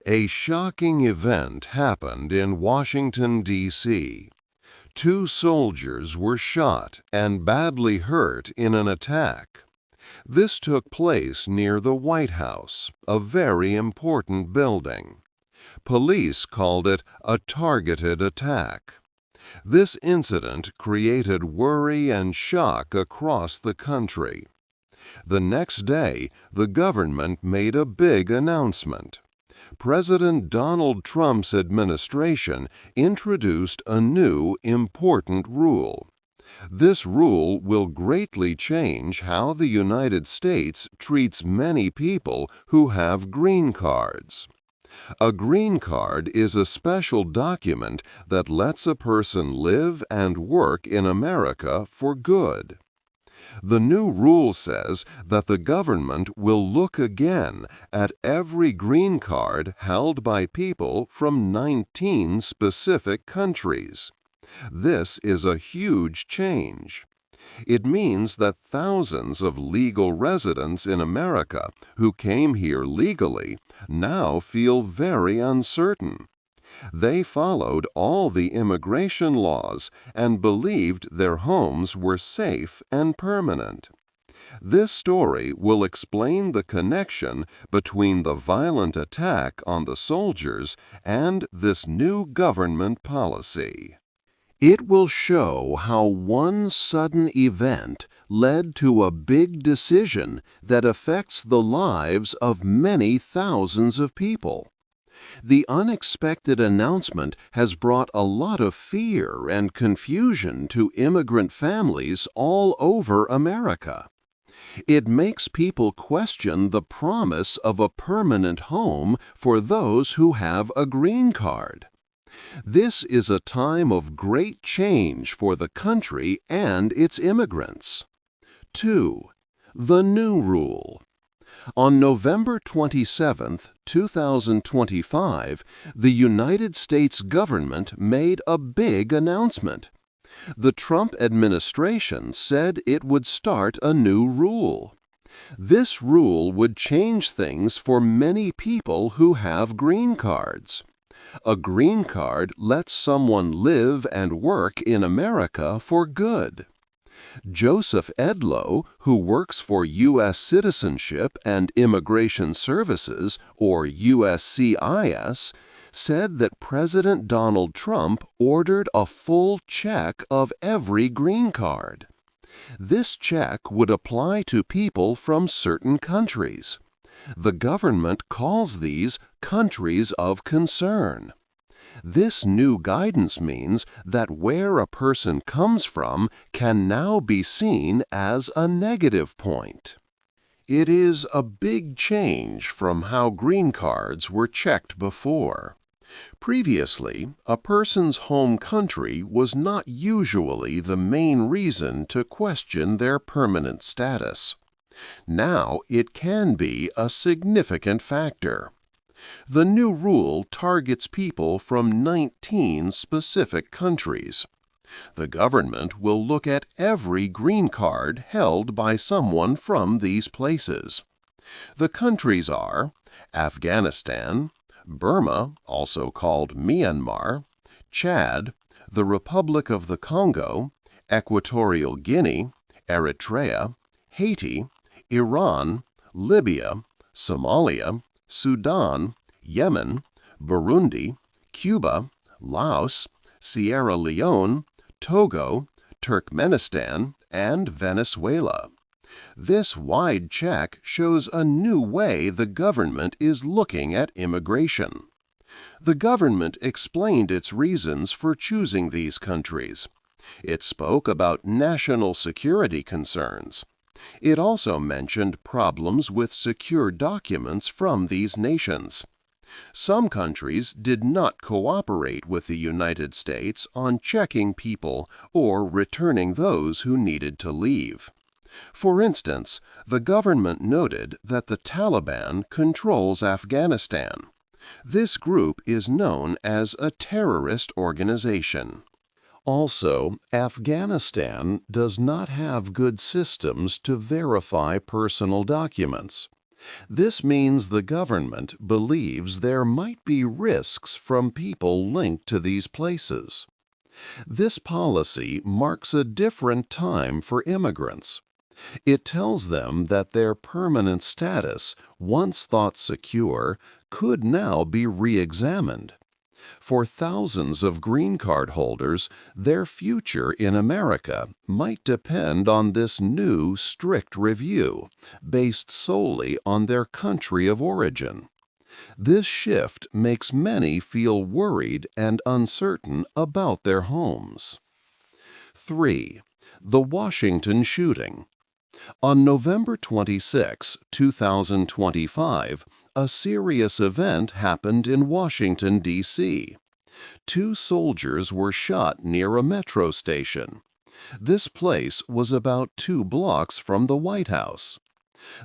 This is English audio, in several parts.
A shocking event happened in Washington, D.C. Two soldiers were shot and badly hurt in an attack. This took place near the White House, a very important building. Police called it a targeted attack. This incident created worry and shock across the country. The next day, the government made a big announcement. President Donald Trump's administration introduced a new, important rule. This rule will greatly change how the United States treats many people who have green cards. A green card is a special document that lets a person live and work in America for good. The new rule says that the government will look again at every green card held by people from 19 specific countries. This is a huge change. It means that thousands of legal residents in America who came here legally now feel very uncertain. They followed all the immigration laws and believed their homes were safe and permanent. This story will explain the connection between the violent attack on the soldiers and this new government policy. It will show how one sudden event led to a big decision that affects the lives of many thousands of people. The unexpected announcement has brought a lot of fear and confusion to immigrant families all over America. It makes people question the promise of a permanent home for those who have a green card. This is a time of great change for the country and its immigrants. 2. The new rule. On November 27, 2025, the United States government made a big announcement. The Trump administration said it would start a new rule. This rule would change things for many people who have green cards. A green card lets someone live and work in America for good. Joseph Edlow, who works for U.S. Citizenship and Immigration Services, or USCIS, said that President Donald Trump ordered a full check of every green card. This check would apply to people from certain countries. The government calls these countries of concern. This new guidance means that where a person comes from can now be seen as a negative point. It is a big change from how green cards were checked before. Previously, a person's home country was not usually the main reason to question their permanent status. Now it can be a significant factor. The new rule targets people from 19 specific countries. The government will look at every green card held by someone from these places. The countries are Afghanistan, Burma, also called Myanmar, Chad, the Republic of the Congo, Equatorial Guinea, Eritrea, Haiti, Iran, Libya, Somalia, Sudan, Yemen, Burundi, Cuba, Laos, Sierra Leone, Togo, Turkmenistan, and Venezuela. This wide check shows a new way the government is looking at immigration. The government explained its reasons for choosing these countries. It spoke about national security concerns. It also mentioned problems with secure documents from these nations. Some countries did not cooperate with the United States on checking people or returning those who needed to leave. For instance, the government noted that the Taliban controls Afghanistan. This group is known as a terrorist organization. Also, Afghanistan does not have good systems to verify personal documents. This means the government believes there might be risks from people linked to these places. This policy marks a different time for immigrants. It tells them that their permanent status, once thought secure, could now be re-examined. For thousands of green card holders, their future in America might depend on this new strict review, based solely on their country of origin. This shift makes many feel worried and uncertain about their homes. 3. The Washington shooting. On November 26, 2025, a serious event happened in Washington, D.C. Two soldiers were shot near a metro station. This place was about 2 blocks from the White House.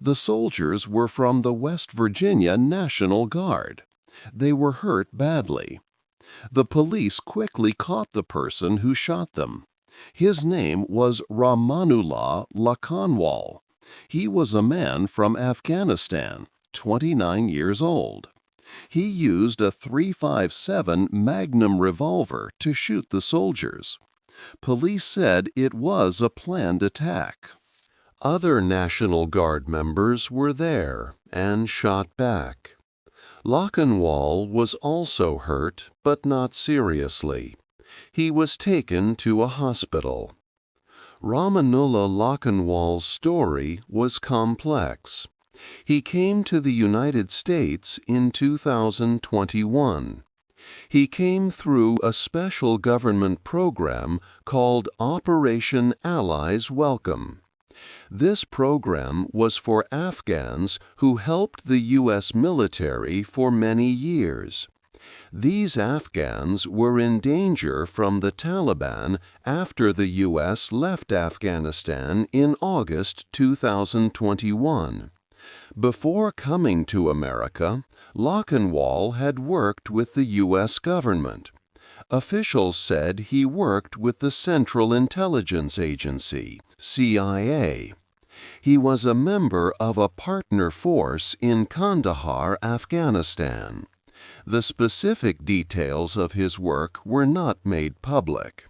The soldiers were from the West Virginia National Guard. They were hurt badly. The police quickly caught the person who shot them. His name was Rahmanullah Lakanwal. He was a man from Afghanistan, 29 years old. He used a .357 Magnum revolver to shoot the soldiers. Police said it was a planned attack. Other National Guard members were there and shot back. Lakanwal was also hurt, but not seriously. He was taken to a hospital. Rahmanullah Lakanwal's story was complex. He came to the United States in 2021. He came through a special government program called Operation Allies Welcome. This program was for Afghans who helped the U.S. military for many years. These Afghans were in danger from the Taliban after the U.S. left Afghanistan in August 2021. Before coming to America, Lakanwal had worked with the U.S. government. Officials said he worked with the Central Intelligence Agency, CIA. He was a member of a partner force in Kandahar, Afghanistan. The specific details of his work were not made public.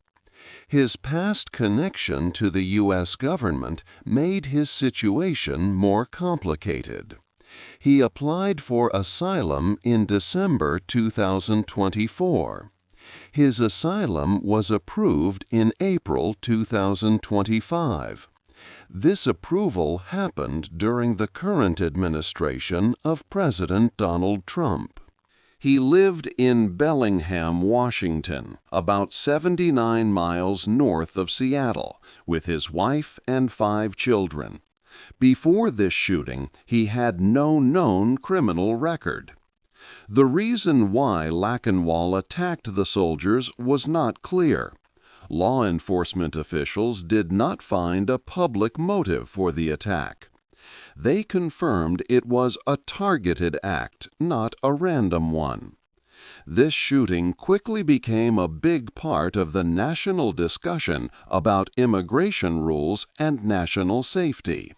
His past connection to the U.S. government made his situation more complicated. He applied for asylum in December 2024. His asylum was approved in April 2025. This approval happened during the current administration of President Donald Trump. He lived in Bellingham, Washington, about 79 miles north of Seattle, with his wife and 5 children. Before this shooting, he had no known criminal record. The reason why Lakanwal attacked the soldiers was not clear. Law enforcement officials did not find a public motive for the attack. They confirmed it was a targeted act, not a random one. This shooting quickly became a big part of the national discussion about immigration rules and national safety.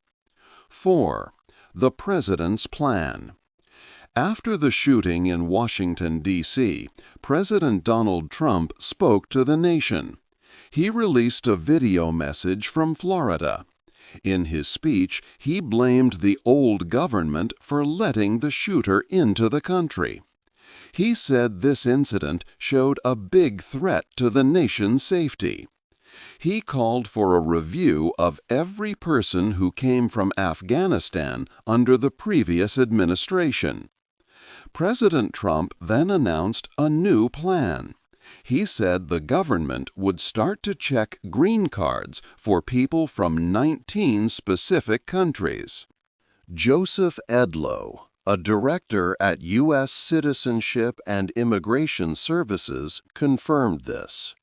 4. The President's Plan. After the shooting in Washington, D.C., President Donald Trump spoke to the nation. He released a video message from Florida. In his speech, he blamed the old government for letting the shooter into the country. He said this incident showed a big threat to the nation's safety. He called for a review of every person who came from Afghanistan under the previous administration. President Trump then announced a new plan. He said the government would start to check green cards for people from 19 specific countries. Joseph Edlow, a director at U.S. Citizenship and Immigration Services, confirmed this.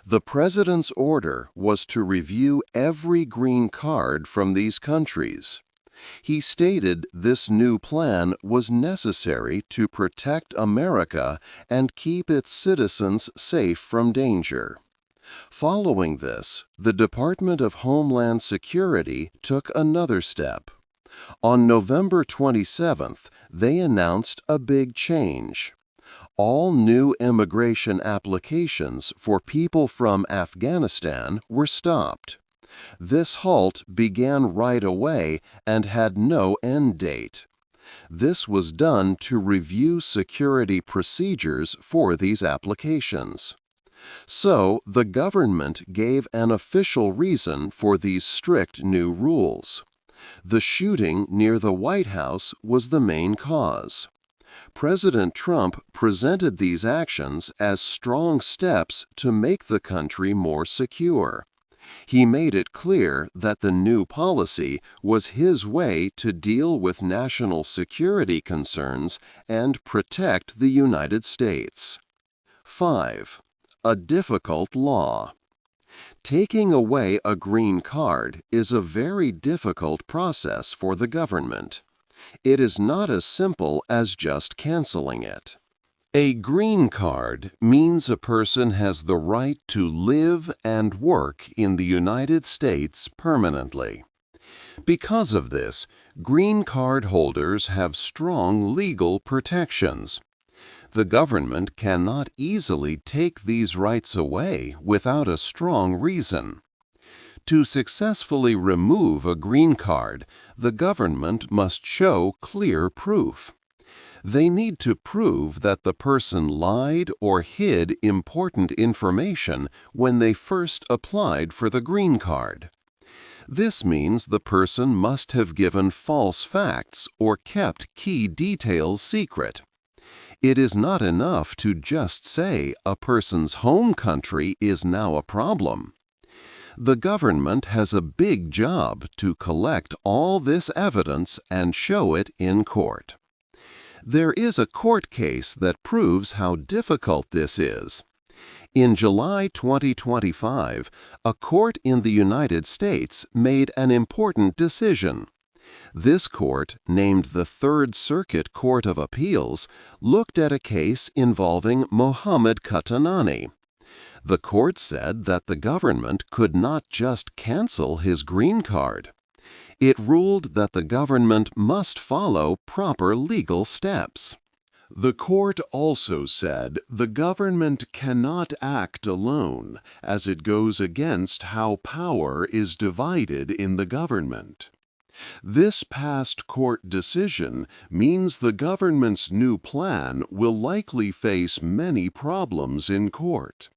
The president's order was to review every green card from these countries. He stated this new plan was necessary to protect America and keep its citizens safe from danger. Following this, the Department of Homeland Security took another step. On November 27th, they announced a big change. All new immigration applications for people from Afghanistan were stopped. This halt began right away and had no end date. This was done to review security procedures for these applications. So, the government gave an official reason for these strict new rules. The shooting near the White House was the main cause. President Trump presented these actions as strong steps to make the country more secure. He made it clear that the new policy was his way to deal with national security concerns and protect the United States. 5. A difficult law. Taking away a green card is a very difficult process for the government. It is not as simple as just canceling it. A green card means a person has the right to live and work in the United States permanently. Because of this, green card holders have strong legal protections. The government cannot easily take these rights away without a strong reason. To successfully remove a green card, the government must show clear proof. They need to prove that the person lied or hid important information when they first applied for the green card. This means the person must have given false facts or kept key details secret. It is not enough to just say a person's home country is now a problem. The government has a big job to collect all this evidence and show it in court. There is a court case that proves how difficult this is. In July 2025, a court in the United States made an important decision. This court, named the Third Circuit Court of Appeals, looked at a case involving Mohammed Katanani. The court said that the government could not just cancel his green card. It ruled that the government must follow proper legal steps. The court also said the government cannot act alone, as it goes against how power is divided in the government. This past court decision means the government's new plan will likely face many problems in court.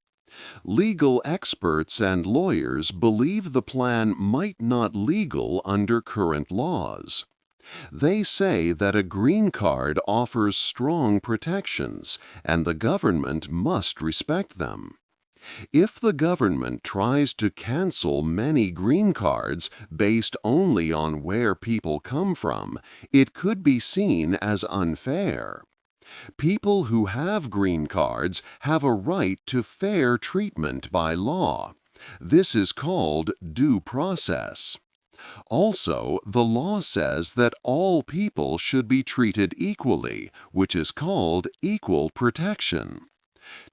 Legal experts and lawyers believe the plan might not be legal under current laws. They say that a green card offers strong protections, and the government must respect them. If the government tries to cancel many green cards based only on where people come from, it could be seen as unfair. People who have green cards have a right to fair treatment by law. This is called due process. Also, the law says that all people should be treated equally, which is called equal protection.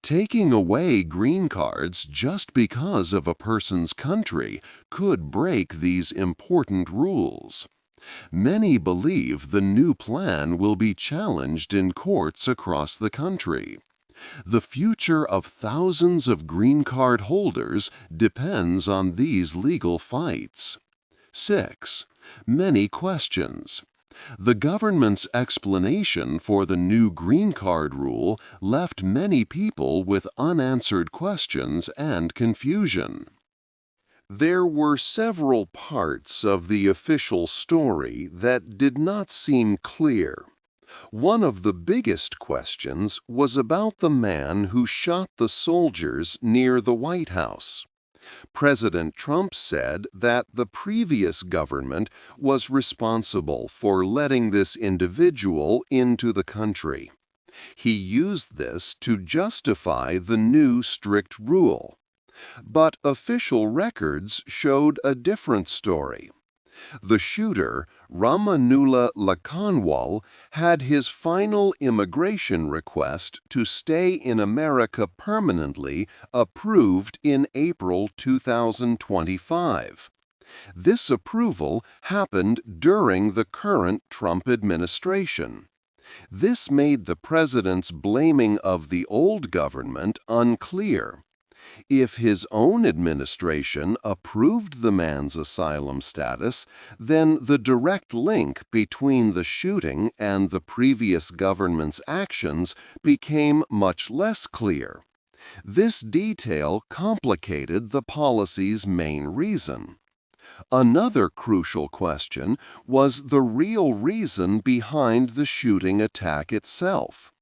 Taking away green cards just because of a person's country could break these important rules. Many believe the new plan will be challenged in courts across the country. The future of thousands of green card holders depends on these legal fights. 6. Many questions. The government's explanation for the new green card rule left many people with unanswered questions and confusion. There were several parts of the official story that did not seem clear. One of the biggest questions was about the man who shot the soldiers near the White House. President Trump said that the previous government was responsible for letting this individual into the country. He used this to justify the new strict rule. But official records showed a different story. The shooter, Ramanullah Lakanwal, had his final immigration request to stay in America permanently approved in April 2025. This approval happened during the current Trump administration. This made the president's blaming of the old government unclear. If his own administration approved the man's asylum status, then the direct link between the shooting and the previous government's actions became much less clear. This detail complicated the policy's main reason. Another crucial question was the real reason behind the shooting attack itself.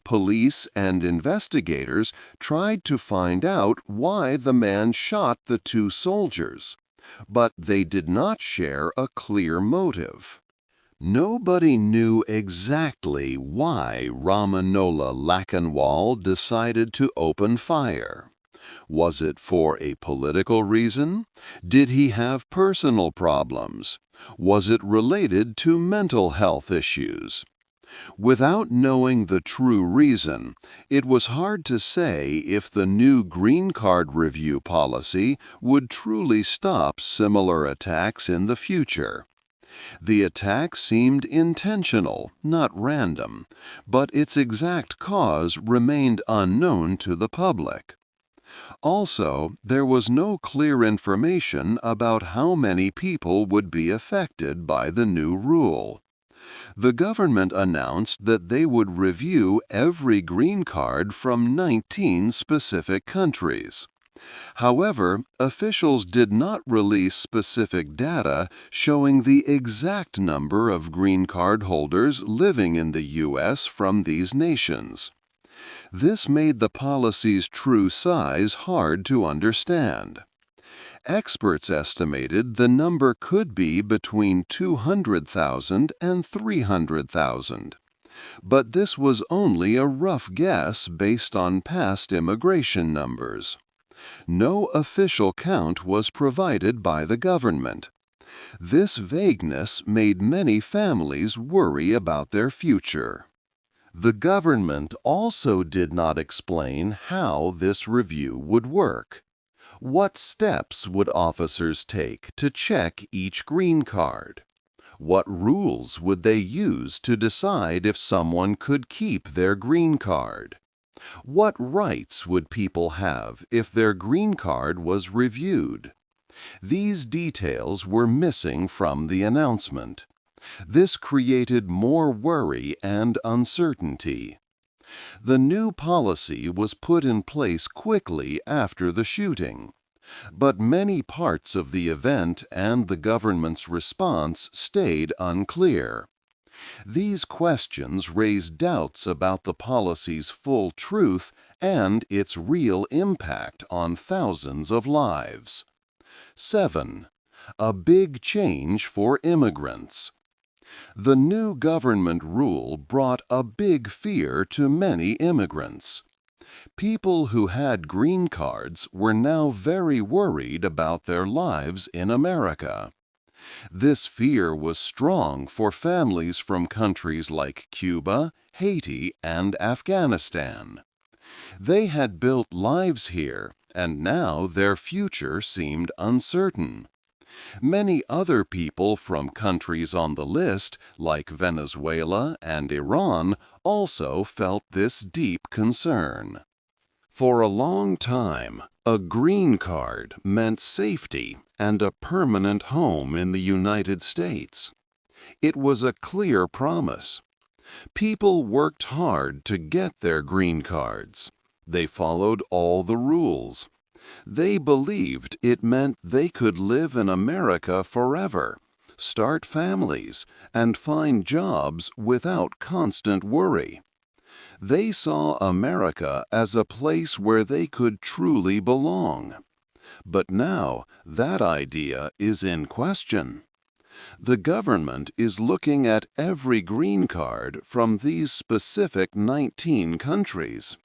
Police and investigators tried to find out why the man shot the two soldiers, but they did not share a clear motive. Nobody knew exactly why Ramanola Lakanwal decided to open fire. Was it for a political reason? Did he have personal problems? Was it related to mental health issues? Without knowing the true reason, it was hard to say if the new green card review policy would truly stop similar attacks in the future. The attack seemed intentional, not random, but its exact cause remained unknown to the public. Also, there was no clear information about how many people would be affected by the new rule. The government announced that they would review every green card from 19 specific countries. However, officials did not release specific data showing the exact number of green card holders living in the U.S. from these nations. This made the policy's true size hard to understand. Experts estimated the number could be between 200,000 and 300,000. But this was only a rough guess based on past immigration numbers. No official count was provided by the government. This vagueness made many families worry about their future. The government also did not explain how this review would work. What steps would officers take to check each green card? What rules would they use to decide if someone could keep their green card? What rights would people have if their green card was reviewed? These details were missing from the announcement. This created more worry and uncertainty. The new policy was put in place quickly after the shooting, but many parts of the event and the government's response stayed unclear. These questions raised doubts about the policy's full truth and its real impact on thousands of lives. 7. A big change for immigrants. The new government rule brought a big fear to many immigrants. People who had green cards were now very worried about their lives in America. This fear was strong for families from countries like Cuba, Haiti, and Afghanistan. They had built lives here, and now their future seemed uncertain. Many other people from countries on the list, like Venezuela and Iran, also felt this deep concern. For a long time, a green card meant safety and a permanent home in the United States. It was a clear promise. People worked hard to get their green cards. They followed all the rules. They believed it meant they could live in America forever, start families, and find jobs without constant worry. They saw America as a place where they could truly belong. But now that idea is in question. The government is looking at every green card from these specific 19 countries.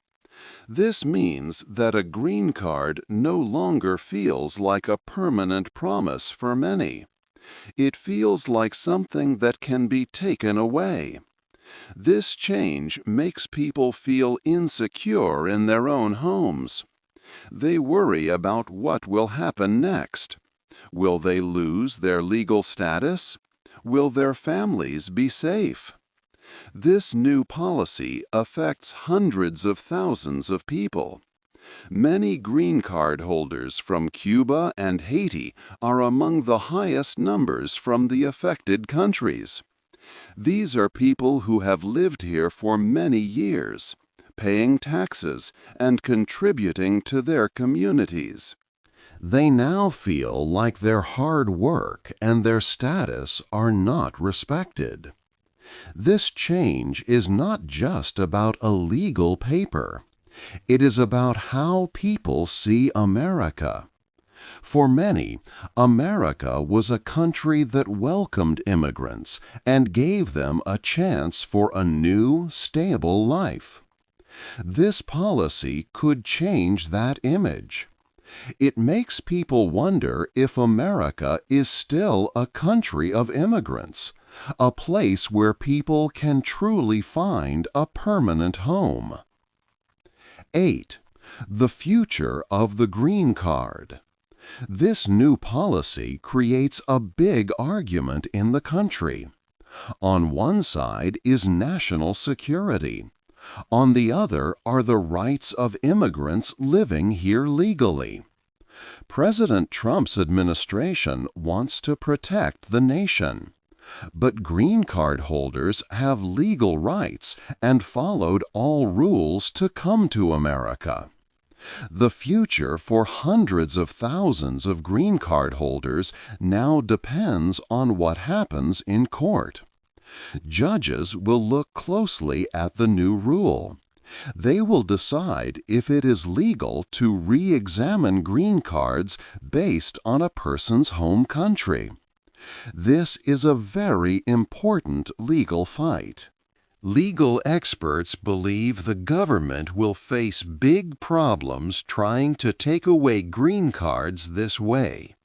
This means that a green card no longer feels like a permanent promise for many. It feels like something that can be taken away. This change makes people feel insecure in their own homes. They worry about what will happen next. Will they lose their legal status? Will their families be safe? This new policy affects hundreds of thousands of people. Many green card holders from Cuba and Haiti are among the highest numbers from the affected countries. These are people who have lived here for many years, paying taxes and contributing to their communities. They now feel like their hard work and their status are not respected. This change is not just about a legal paper. It is about how people see America. For many, America was a country that welcomed immigrants and gave them a chance for a new, stable life. This policy could change that image. It makes people wonder if America is still a country of immigrants, a place where people can truly find a permanent home. 8. The future of the green card. This new policy creates a big argument in the country. On one side is national security. On the other are the rights of immigrants living here legally. President Trump's administration wants to protect the nation. But green card holders have legal rights and followed all rules to come to America. The future for hundreds of thousands of green card holders now depends on what happens in court. Judges will look closely at the new rule. They will decide if it is legal to re-examine green cards based on a person's home country. This is a very important legal fight. Legal experts believe the government will face big problems trying to take away green cards this way.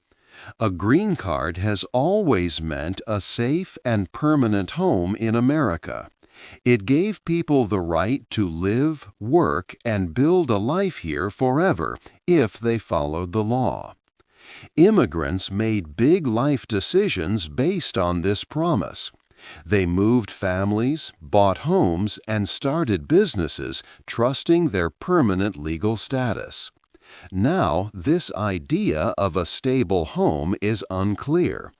A green card has always meant a safe and permanent home in America. It gave people the right to live, work, and build a life here forever if they followed the law. Immigrants made big life decisions based on this promise. They moved families, bought homes, and started businesses, trusting their permanent legal status. Now, this idea of a stable home is unclear.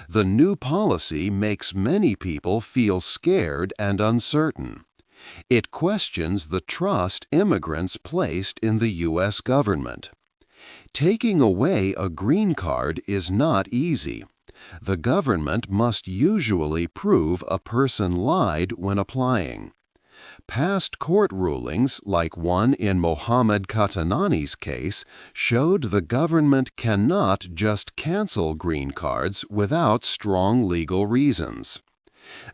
The new policy makes many people feel scared and uncertain. It questions the trust immigrants placed in the U.S. government. Taking away a green card is not easy. The government must usually prove a person lied when applying. Past court rulings, like one in Mohammed Katanani's case, showed the government cannot just cancel green cards without strong legal reasons.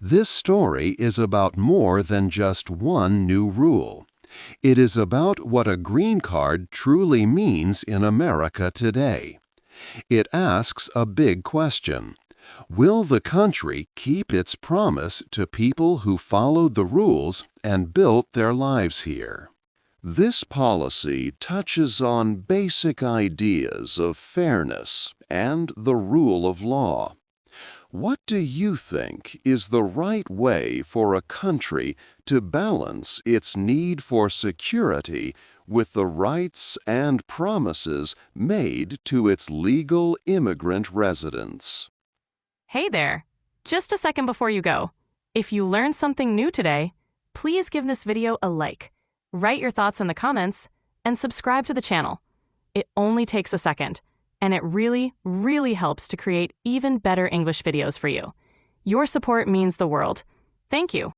This story is about more than just one new rule. It is about what a green card truly means in America today. It asks a big question. Will the country keep its promise to people who followed the rules and built their lives here? This policy touches on basic ideas of fairness and the rule of law. What do you think is the right way for a country to balance its need for security with the rights and promises made to its legal immigrant residents? Hey there! Just a second before you go. If you learned something new today, please give this video a like, write your thoughts in the comments, and subscribe to the channel. It only takes a second, and it really, really helps to create even better English videos for you. Your support means the world. Thank you.